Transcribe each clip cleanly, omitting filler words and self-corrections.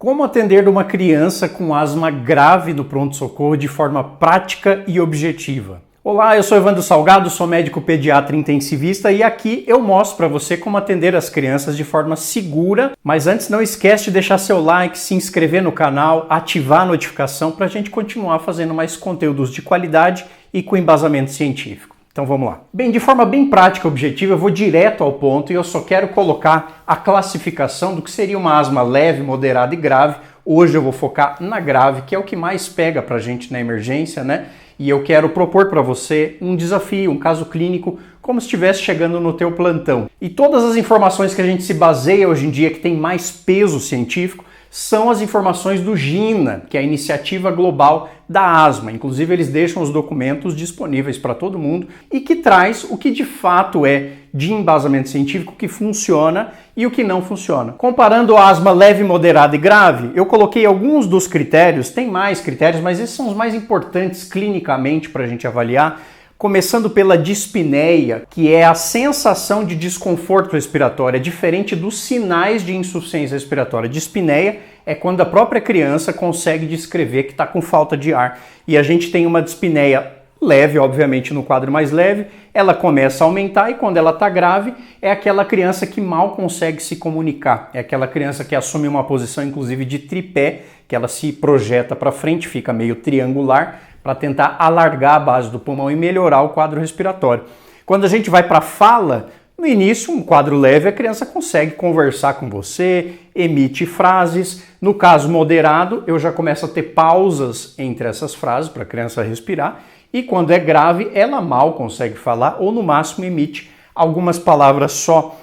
Como atender uma criança com asma grave no pronto-socorro de forma prática e objetiva? Olá, eu sou Evandro Salgado, sou médico pediatra intensivista e aqui eu mostro para você como atender as crianças de forma segura. Mas antes, não esquece de deixar seu like, se inscrever no canal, ativar a notificação para a gente continuar fazendo mais conteúdos de qualidade e com embasamento científico. Então vamos lá. Bem, de forma bem prática e objetiva, eu vou direto ao ponto e eu só quero colocar a classificação do que seria uma asma leve, moderada e grave. Hoje eu vou focar na grave, que é o que mais pega pra gente na emergência, né? E eu quero propor para você um desafio, um caso clínico, como se estivesse chegando no teu plantão. E todas as informações que a gente se baseia hoje em dia, que tem mais peso científico, são as informações do GINA, que é a Iniciativa Global da Asma. Inclusive, eles deixam os documentos disponíveis para todo mundo e que traz o que de fato é de embasamento científico, que funciona e o que não funciona. Comparando a asma leve, moderada e grave, eu coloquei alguns dos critérios, tem mais critérios, mas esses são os mais importantes clinicamente para a gente avaliar. Começando pela dispneia, que é a sensação de desconforto respiratório, é diferente dos sinais de insuficiência respiratória. Dispneia é quando a própria criança consegue descrever que está com falta de ar. E a gente tem uma dispneia leve, obviamente no quadro mais leve, ela começa a aumentar e quando ela está grave é aquela criança que mal consegue se comunicar. É aquela criança que assume uma posição inclusive de tripé, que ela se projeta para frente, fica meio triangular, para tentar alargar a base do pulmão e melhorar o quadro respiratório. Quando a gente vai para a fala, no início, um quadro leve, a criança consegue conversar com você, emite frases. No caso moderado, eu já começo a ter pausas entre essas frases para a criança respirar. E quando é grave, ela mal consegue falar ou no máximo emite algumas palavras só.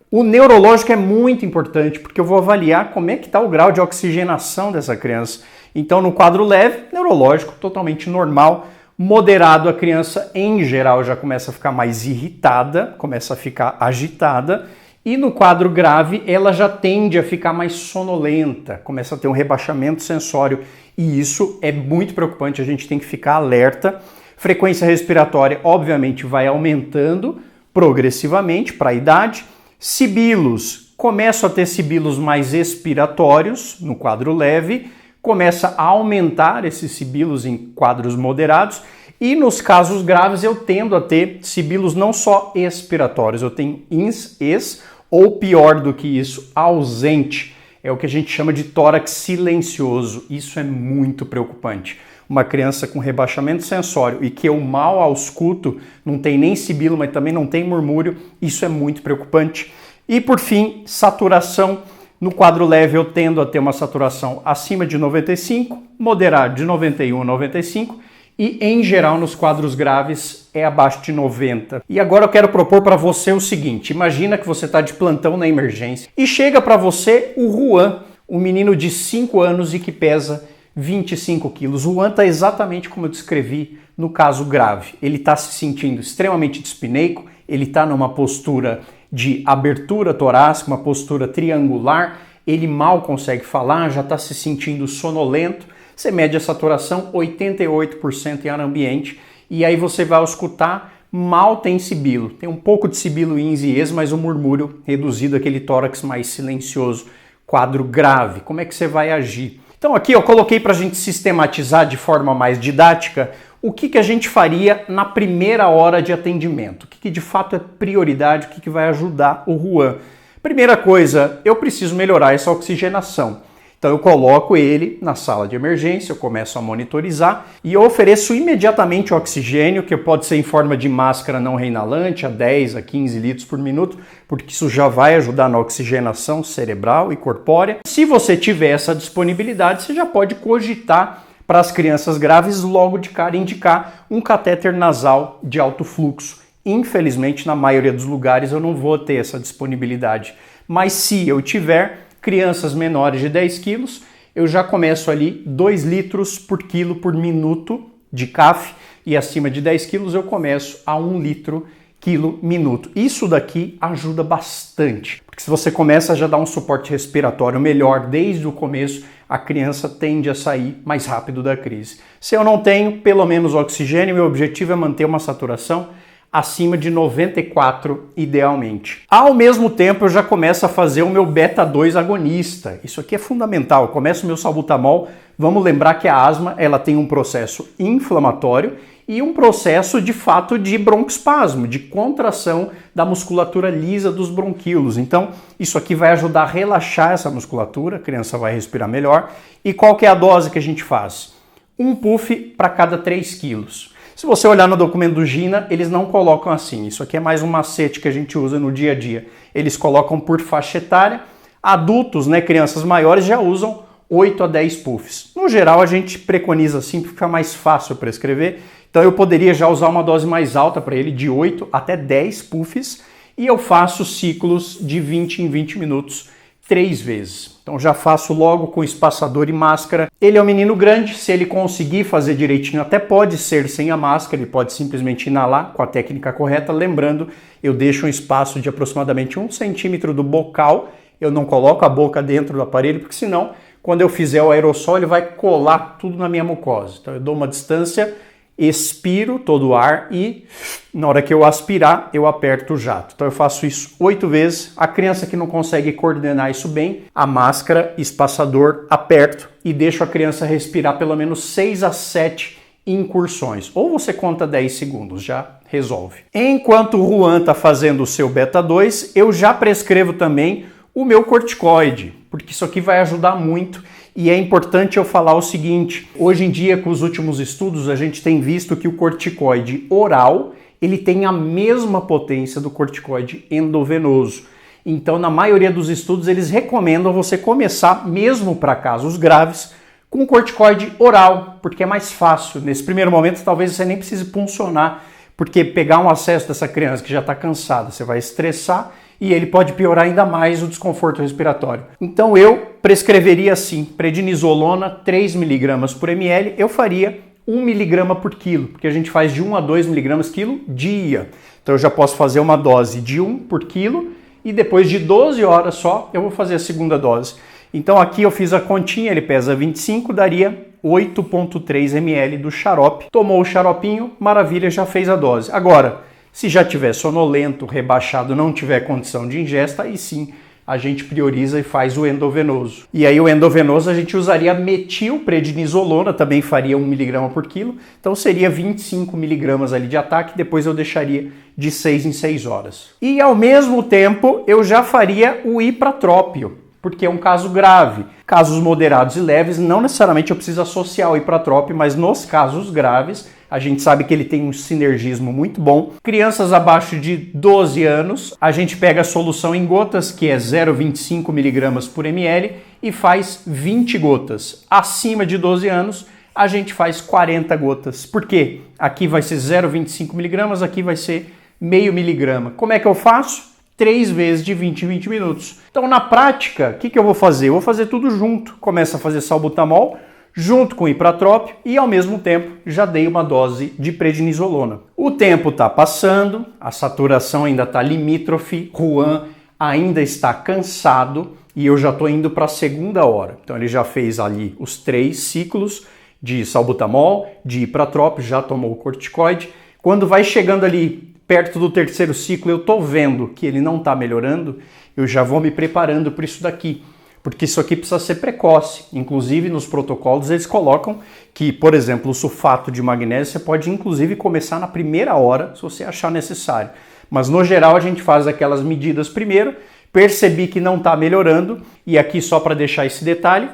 O neurológico é muito importante porque eu vou avaliar como é que está o grau de oxigenação dessa criança. Então, no quadro leve, neurológico, totalmente normal. Moderado, a criança, em geral, já começa a ficar mais irritada, começa a ficar agitada. E no quadro grave, ela já tende a ficar mais sonolenta, começa a ter um rebaixamento sensório. E isso é muito preocupante, a gente tem que ficar alerta. Frequência respiratória, obviamente, vai aumentando progressivamente para a idade. Sibilos, começam a ter sibilos mais expiratórios no quadro leve, começa a aumentar esses sibilos em quadros moderados e nos casos graves eu tendo a ter sibilos não só expiratórios, eu tenho ins, ex ou pior do que isso, ausente. É o que a gente chama de tórax silencioso. Isso é muito preocupante. Uma criança com rebaixamento sensório e que eu mal ausculto, não tem nem sibilo, mas também não tem murmúrio, isso é muito preocupante. E por fim, saturação. No quadro leve eu tendo a ter uma saturação acima de 95, moderado de 91 a 95 e em geral nos quadros graves é abaixo de 90. E agora eu quero propor para você o seguinte, imagina que você está de plantão na emergência e chega para você o Juan, um menino de 5 anos e que pesa 25 quilos. O Juan está exatamente como eu descrevi no caso grave. Ele está se sentindo extremamente dispneico, ele está numa postura de abertura torácica, uma postura triangular, ele mal consegue falar, já está se sentindo sonolento, você mede a saturação 88% em ar ambiente e aí você vai escutar, mal tem sibilo, tem um pouco de sibilo ins e ex, mas o murmúrio reduzido, aquele tórax mais silencioso, quadro grave, como é que você vai agir? Então aqui eu coloquei para a gente sistematizar de forma mais didática o que a gente faria na primeira hora de atendimento, o que de fato é prioridade, o que vai ajudar o Juan. Primeira coisa, eu preciso melhorar essa oxigenação. Então eu coloco ele na sala de emergência, eu começo a monitorizar e eu ofereço imediatamente o oxigênio, que pode ser em forma de máscara não reinalante, a 10 a 15 litros por minuto, porque isso já vai ajudar na oxigenação cerebral e corpórea. Se você tiver essa disponibilidade, você já pode cogitar para as crianças graves logo de cara indicar um catéter nasal de alto fluxo. Infelizmente, na maioria dos lugares eu não vou ter essa disponibilidade, mas se eu tiver crianças menores de 10 quilos, eu já começo ali 2 litros por quilo por minuto de CAF e acima de 10 quilos eu começo a 1 litro quilo minuto. Isso daqui ajuda bastante, porque se você começa a já dar um suporte respiratório melhor desde o começo, a criança tende a sair mais rápido da crise. Se eu não tenho, pelo menos oxigênio, meu objetivo é manter uma saturação acima de 94 idealmente. Ao mesmo tempo, eu já começo a fazer o meu beta-2 agonista. Isso aqui é fundamental. Eu começo o meu salbutamol. Vamos lembrar que a asma ela tem um processo inflamatório e um processo de fato de broncoespasmo, de contração da musculatura lisa dos bronquíolos. Então, isso aqui vai ajudar a relaxar essa musculatura, a criança vai respirar melhor. E qual que é a dose que a gente faz? Um puff para cada 3 quilos. Se você olhar no documento do GINA, eles não colocam assim. Isso aqui é mais um macete que a gente usa no dia a dia. Eles colocam por faixa etária. Adultos, né, crianças maiores, já usam 8 a 10 puffs. No geral, a gente preconiza assim porque fica mais fácil para escrever. Então eu poderia já usar uma dose mais alta para ele, de 8 até 10 puffs, e eu faço ciclos de 20 em 20 minutos, 3 vezes. Então já faço logo com espaçador e máscara. Ele é um menino grande, se ele conseguir fazer direitinho, até pode ser sem a máscara, ele pode simplesmente inalar com a técnica correta. Lembrando, eu deixo um espaço de aproximadamente 1 centímetro do bocal, eu não coloco a boca dentro do aparelho, porque senão, quando eu fizer o aerossol, ele vai colar tudo na minha mucosa. Então eu dou uma distância, expiro todo o ar e na hora que eu aspirar, eu aperto o jato. Então eu faço isso 8 vezes. A criança que não consegue coordenar isso bem, a máscara, espaçador, aperto e deixo a criança respirar pelo menos 6 a 7 incursões. Ou você conta 10 segundos, já resolve. Enquanto o Juan está fazendo o seu beta-2, eu já prescrevo também o meu corticoide, porque isso aqui vai ajudar muito. E é importante eu falar o seguinte, hoje em dia com os últimos estudos a gente tem visto que o corticoide oral ele tem a mesma potência do corticoide endovenoso. Então na maioria dos estudos eles recomendam você começar, mesmo para casos graves, com corticoide oral, porque é mais fácil. Nesse primeiro momento talvez você nem precise puncionar, porque pegar um acesso dessa criança que já está cansada, você vai estressar e ele pode piorar ainda mais o desconforto respiratório. Então eu prescreveria assim, prednisolona 3 mg por ml, eu faria 1 mg por quilo, porque a gente faz de 1 a 2 mg quilo dia. Então eu já posso fazer uma dose de 1 por quilo e depois de 12 horas só eu vou fazer a segunda dose. Então aqui eu fiz a continha, ele pesa 25, daria 8,3 ml do xarope. Tomou o xaropinho, maravilha, já fez a dose. Agora, se já tiver sonolento, rebaixado, não tiver condição de ingesta, aí sim a gente prioriza e faz o endovenoso. E aí o endovenoso a gente usaria metilprednisolona, também faria 1 mg por quilo, então seria 25 mg ali de ataque, depois eu deixaria de 6 em 6 horas. E ao mesmo tempo eu já faria o ipratrópio, porque é um caso grave. Casos moderados e leves, não necessariamente eu preciso associar o ipratrópio, mas nos casos graves, a gente sabe que ele tem um sinergismo muito bom. Crianças abaixo de 12 anos, a gente pega a solução em gotas, que é 0,25 mg por ml, e faz 20 gotas. Acima de 12 anos, a gente faz 40 gotas. Por quê? Aqui vai ser 0,25 mg, aqui vai ser meio miligrama. Como é que eu faço? 3 vezes de 20 em 20 minutos. Então, na prática, o que eu vou fazer? Eu vou fazer tudo junto. Começo a fazer salbutamol, junto com o ipratrópio e ao mesmo tempo já dei uma dose de prednisolona. O tempo está passando, a saturação ainda está limítrofe, Juan ainda está cansado e eu já estou indo para a segunda hora. Então ele já fez ali os 3 ciclos de salbutamol, de ipratrópio, já tomou o corticoide. Quando vai chegando ali perto do 3º ciclo, eu estou vendo que ele não está melhorando, eu já vou me preparando para isso daqui. Porque isso aqui precisa ser precoce. Inclusive, nos protocolos, eles colocam que, por exemplo, o sulfato de magnésio você pode, inclusive, começar na primeira hora, se você achar necessário. Mas, no geral, a gente faz aquelas medidas primeiro, percebi que não está melhorando, e aqui só para deixar esse detalhe,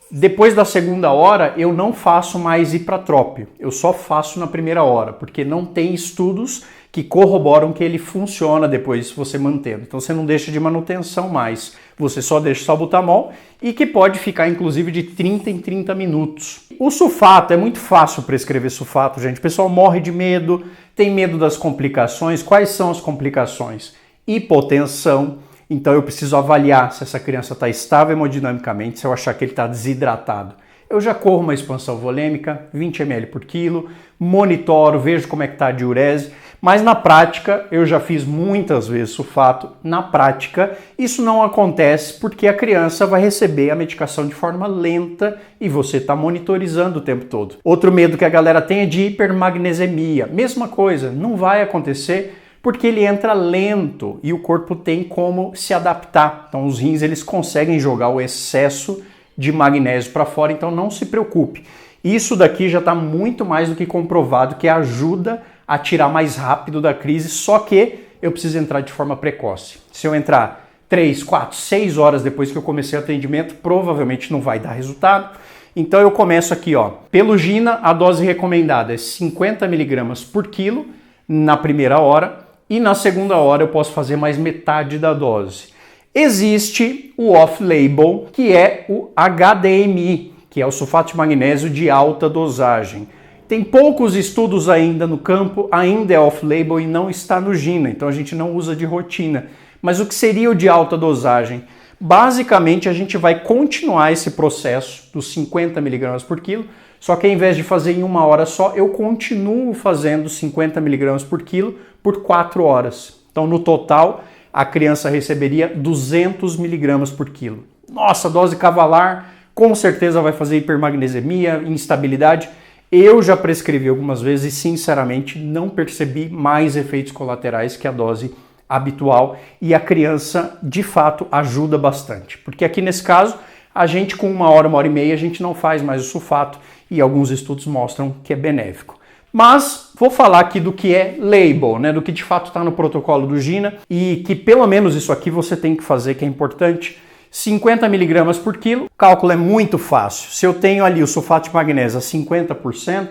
depois da segunda hora, eu não faço mais ipratrópio. Eu só faço na primeira hora, porque não tem estudos que corroboram que ele funciona depois você mantendo. Então você não deixa de manutenção mais, você só deixa o salbutamol e que pode ficar inclusive de 30 em 30 minutos. O sulfato, é muito fácil prescrever sulfato, gente. O pessoal morre de medo, tem medo das complicações. Quais são as complicações? Hipotensão. Então eu preciso avaliar se essa criança está estável hemodinamicamente, se eu achar que ele está desidratado. eu já corro uma expansão volêmica, 20 ml por quilo, monitoro, vejo como é que está a diurese, mas na prática, eu já fiz muitas vezes sulfato, na prática isso não acontece porque a criança vai receber a medicação de forma lenta e você está monitorizando o tempo todo. Outro medo que a galera tem é de hipermagnesemia, mesma coisa, não vai acontecer porque ele entra lento e o corpo tem como se adaptar. Então os rins eles conseguem jogar o excesso de magnésio para fora, então não se preocupe. Isso daqui já está muito mais do que comprovado que ajuda a tirar mais rápido da crise, só que eu preciso entrar de forma precoce. Se eu entrar 3, 4, 6 horas depois que eu comecei o atendimento, provavelmente não vai dar resultado. Então eu começo aqui, ó. Pelugina, a dose recomendada é 50 mg por quilo na primeira hora e na segunda hora eu posso fazer mais metade da dose. Existe o off-label, que é o HDMI, que é o sulfato de magnésio de alta dosagem. Tem poucos estudos ainda no campo, ainda é off-label e não está no GINA, então a gente não usa de rotina. Mas o que seria o de alta dosagem? Basicamente a gente vai continuar esse processo dos 50 mg por quilo, só que ao invés de fazer em uma hora só, eu continuo fazendo 50 mg por quilo por 4 horas. Então no total a criança receberia 200 mg por quilo. Nossa, dose cavalar, com certeza vai fazer hipermagnesemia, instabilidade. Eu já prescrevi algumas vezes e, sinceramente, não percebi mais efeitos colaterais que a dose habitual e a criança, de fato, ajuda bastante. Porque aqui nesse caso, a gente com uma hora e meia, a gente não faz mais o sulfato e alguns estudos mostram que é benéfico. Mas vou falar aqui do que é label, né, do que de fato está no protocolo do GINA e que pelo menos isso aqui você tem que fazer, que é importante. 50 mg por quilo, o cálculo é muito fácil. Se eu tenho ali o sulfato de magnésio a 50%,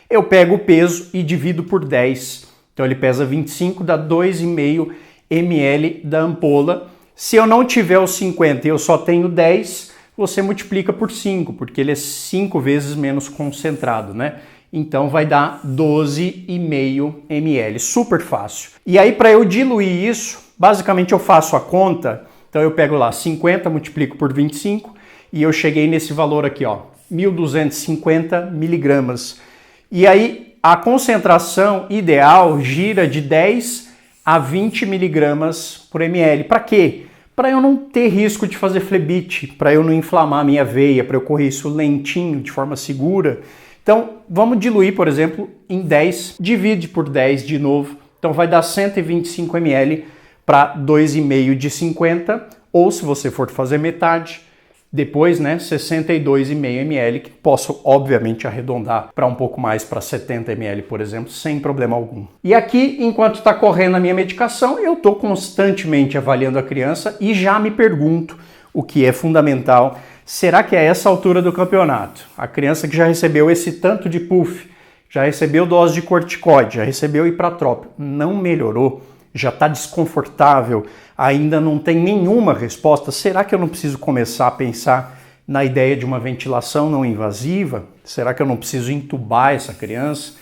eu pego o peso e divido por 10. Então ele pesa 25, dá 2,5 ml da ampola. Se eu não tiver os 50 e eu só tenho 10, você multiplica por 5, porque ele é 5 vezes menos concentrado, né? Então vai dar 12,5 ml, super fácil. E aí para eu diluir isso, basicamente eu faço a conta. Então eu pego lá 50, multiplico por 25 e eu cheguei nesse valor aqui, ó, 1.250 miligramas. E aí a concentração ideal gira de 10 a 20 miligramas por ml. Para quê? Para eu não ter risco de fazer flebite, para eu não inflamar a minha veia, para eu correr isso lentinho, de forma segura. Então vamos diluir, por exemplo, em 10, divide por 10 de novo. Então vai dar 125 ml para 2,5 de 50, ou se você for fazer metade, depois, né, 62,5 ml, que posso, obviamente, arredondar para um pouco mais, para 70 ml, por exemplo, sem problema algum. E aqui, enquanto está correndo a minha medicação, eu estou constantemente avaliando a criança e já me pergunto o que é fundamental. Será que é essa altura do campeonato? A criança que já recebeu esse tanto de puff, já recebeu dose de corticoide, já recebeu ipratrópio, não melhorou? Já está desconfortável, ainda não tem nenhuma resposta, será que eu não preciso começar a pensar na ideia de uma ventilação não invasiva? Será que eu não preciso entubar essa criança?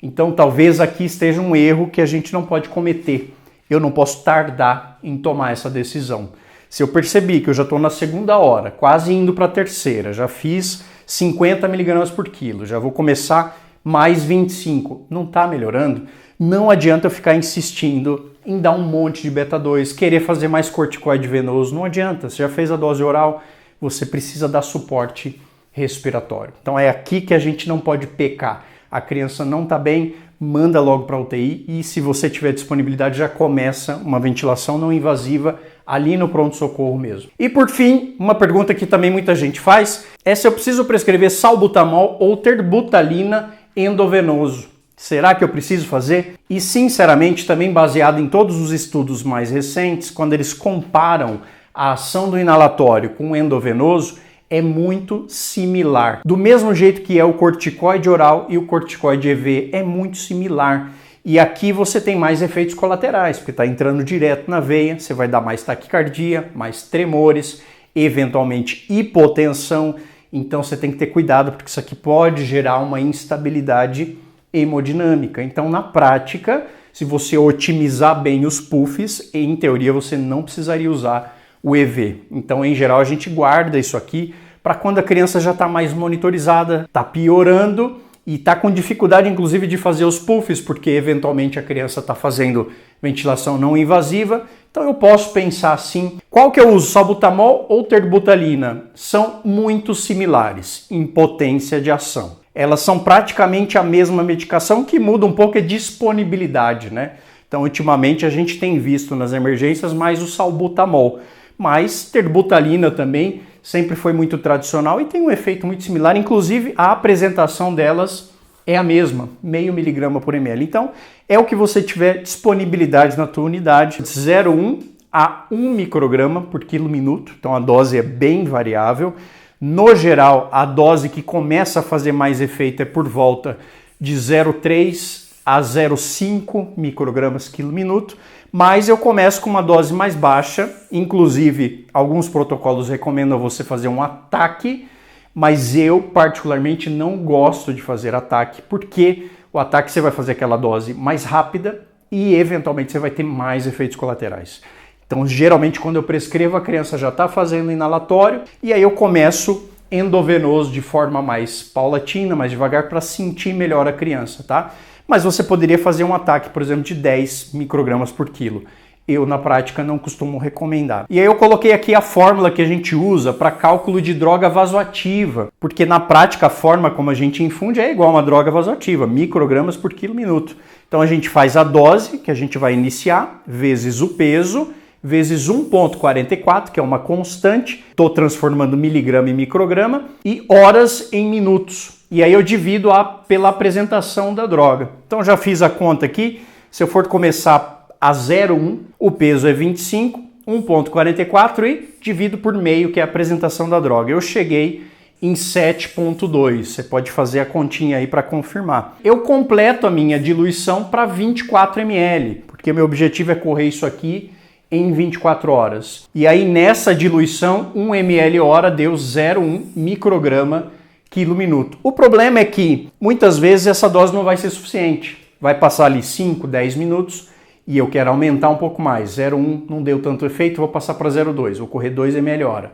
Então talvez aqui esteja um erro que a gente não pode cometer. Eu não posso tardar em tomar essa decisão. Se eu percebi que eu já estou na segunda hora, quase indo para a terceira, já fiz 50 mg por quilo, já vou começar mais 25, não está melhorando? Não adianta eu ficar insistindo em dar um monte de beta-2, querer fazer mais corticoide venoso, não adianta. Você já fez a dose oral, você precisa dar suporte respiratório. Então é aqui que a gente não pode pecar. A criança não está bem, manda logo para a UTI e se você tiver disponibilidade já começa uma ventilação não invasiva ali no pronto-socorro mesmo. E por fim, uma pergunta que também muita gente faz é se eu preciso prescrever salbutamol ou terbutalina endovenoso. Será que eu preciso fazer? E sinceramente, também baseado em todos os estudos mais recentes, quando eles comparam a ação do inalatório com o endovenoso, é muito similar. Do mesmo jeito que é o corticoide oral e o corticoide EV, é muito similar. E aqui você tem mais efeitos colaterais, porque está entrando direto na veia, você vai dar mais taquicardia, mais tremores, eventualmente hipotensão. Então você tem que ter cuidado, porque isso aqui pode gerar uma instabilidade hemodinâmica. Então, na prática, se você otimizar bem os puffs, em teoria você não precisaria usar o EV. Então, em geral, a gente guarda isso aqui para quando a criança já está mais monitorizada, está piorando e está com dificuldade inclusive de fazer os puffs, porque eventualmente a criança está fazendo ventilação não invasiva. Então eu posso pensar assim, qual que eu uso, salbutamol ou terbutalina? São muito similares em potência de ação. Elas são praticamente a mesma medicação, que muda um pouco a disponibilidade, né? Então ultimamente a gente tem visto nas emergências mais o salbutamol, mas terbutalina também sempre foi muito tradicional e tem um efeito muito similar, inclusive a apresentação delas é a mesma, 0,5 mg por ml. Então, é o que você tiver disponibilidade na tua unidade, 0,1 a 1 micrograma por quilo minuto. Então, a dose é bem variável. No geral, a dose que começa a fazer mais efeito é por volta de 0,3 a 0,5 microgramas quilo minuto. Mas eu começo com uma dose mais baixa. Inclusive, alguns protocolos recomendam você fazer um ataque, mas eu particularmente não gosto de fazer ataque, porque o ataque você vai fazer aquela dose mais rápida e eventualmente você vai ter mais efeitos colaterais. Então, geralmente quando eu prescrevo, a criança já está fazendo inalatório e aí eu começo endovenoso de forma mais paulatina, mais devagar, para sentir melhor a criança, tá? Mas você poderia fazer um ataque, por exemplo, de 10 microgramas por quilo. Eu, na prática, não costumo recomendar. E aí eu coloquei aqui a fórmula que a gente usa para cálculo de droga vasoativa, porque na prática a forma como a gente infunde é igual a uma droga vasoativa, microgramas por quilo minuto. Então a gente faz a dose que a gente vai iniciar, vezes o peso, vezes 1,44, que é uma constante, estou transformando miligrama em micrograma, e horas em minutos. E aí eu divido pela apresentação da droga. Então já fiz a conta aqui, se eu for começar a 0,1, o peso é 25, 1,44 e divido por meio, que é a apresentação da droga. Eu cheguei em 7,2. Você pode fazer a continha aí para confirmar. Eu completo a minha diluição para 24 ml, porque meu objetivo é correr isso aqui em 24 horas. E aí nessa diluição, 1 ml hora deu 0,1 micrograma quilo minuto. O problema é que muitas vezes essa dose não vai ser suficiente. Vai passar ali 5, 10 minutos e eu quero aumentar um pouco mais. 0,1 não deu tanto efeito, vou passar para 0,2, vou correr 2 ml hora.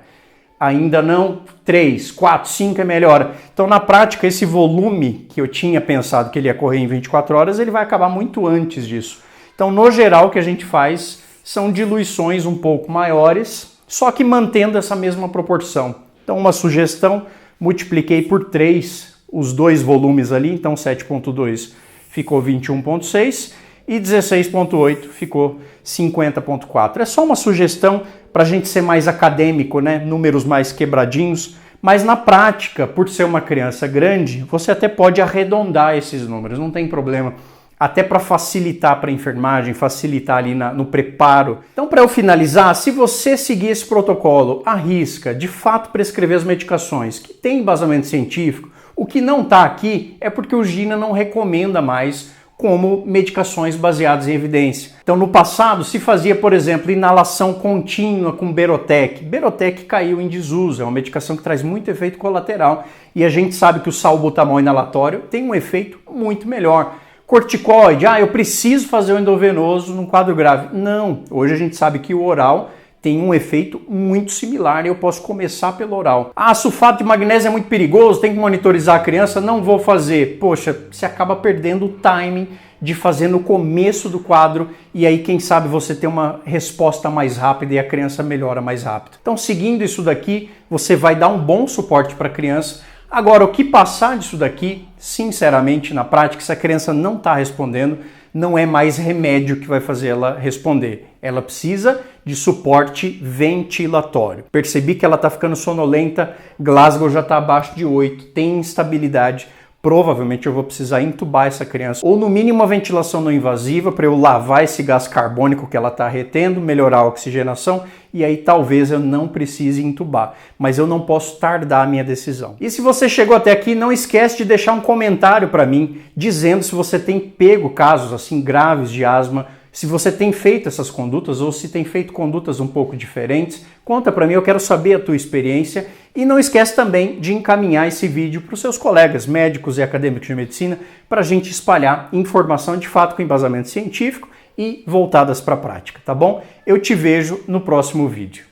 Ainda não, 3, 4, 5 ml hora. Então, na prática, esse volume que eu tinha pensado que ele ia correr em 24 horas, ele vai acabar muito antes disso. Então, no geral, o que a gente faz são diluições um pouco maiores, só que mantendo essa mesma proporção. Então, uma sugestão, multipliquei por 3 os dois volumes ali, então 7,2 ficou 21,6 e 16,8 ficou 50,4. É só uma sugestão para a gente ser mais acadêmico, né? Números mais quebradinhos, mas na prática, por ser uma criança grande, você até pode arredondar esses números, não tem problema. Até para facilitar para a enfermagem, facilitar ali no preparo. Então, para eu finalizar, se você seguir esse protocolo à risca, de fato prescrever as medicações que tem embasamento científico, o que não está aqui é porque o GINA não recomenda mais como medicações baseadas em evidência. Então, no passado, se fazia, por exemplo, inalação contínua com Berotec. Berotec caiu em desuso, é uma medicação que traz muito efeito colateral e a gente sabe que o salbutamol inalatório tem um efeito muito melhor. Corticoide, eu preciso fazer o endovenoso num quadro grave. Não, hoje a gente sabe que o oral tem um efeito muito similar e eu posso começar pelo oral. Sulfato de magnésio é muito perigoso, tem que monitorizar a criança, não vou fazer. Poxa, você acaba perdendo o timing de fazer no começo do quadro e aí quem sabe você tem uma resposta mais rápida e a criança melhora mais rápido. Então, seguindo isso daqui, você vai dar um bom suporte para a criança. Agora, o que passar disso daqui, sinceramente, na prática, se a criança não está respondendo, não é mais remédio que vai fazer ela responder. Ela precisa de suporte ventilatório. Percebi que ela está ficando sonolenta, Glasgow já está abaixo de 8, tem instabilidade. Provavelmente eu vou precisar intubar essa criança. Ou no mínimo uma ventilação não invasiva para eu lavar esse gás carbônico que ela está retendo, melhorar a oxigenação e aí talvez eu não precise intubar. Mas eu não posso tardar a minha decisão. E se você chegou até aqui, não esquece de deixar um comentário para mim dizendo se você tem pego casos assim graves de asma, se você tem feito essas condutas ou se tem feito condutas um pouco diferentes. Conta para mim, eu quero saber a tua experiência. E não esquece também de encaminhar esse vídeo para os seus colegas médicos e acadêmicos de medicina para a gente espalhar informação de fato com embasamento científico e voltadas para a prática, tá bom? Eu te vejo no próximo vídeo.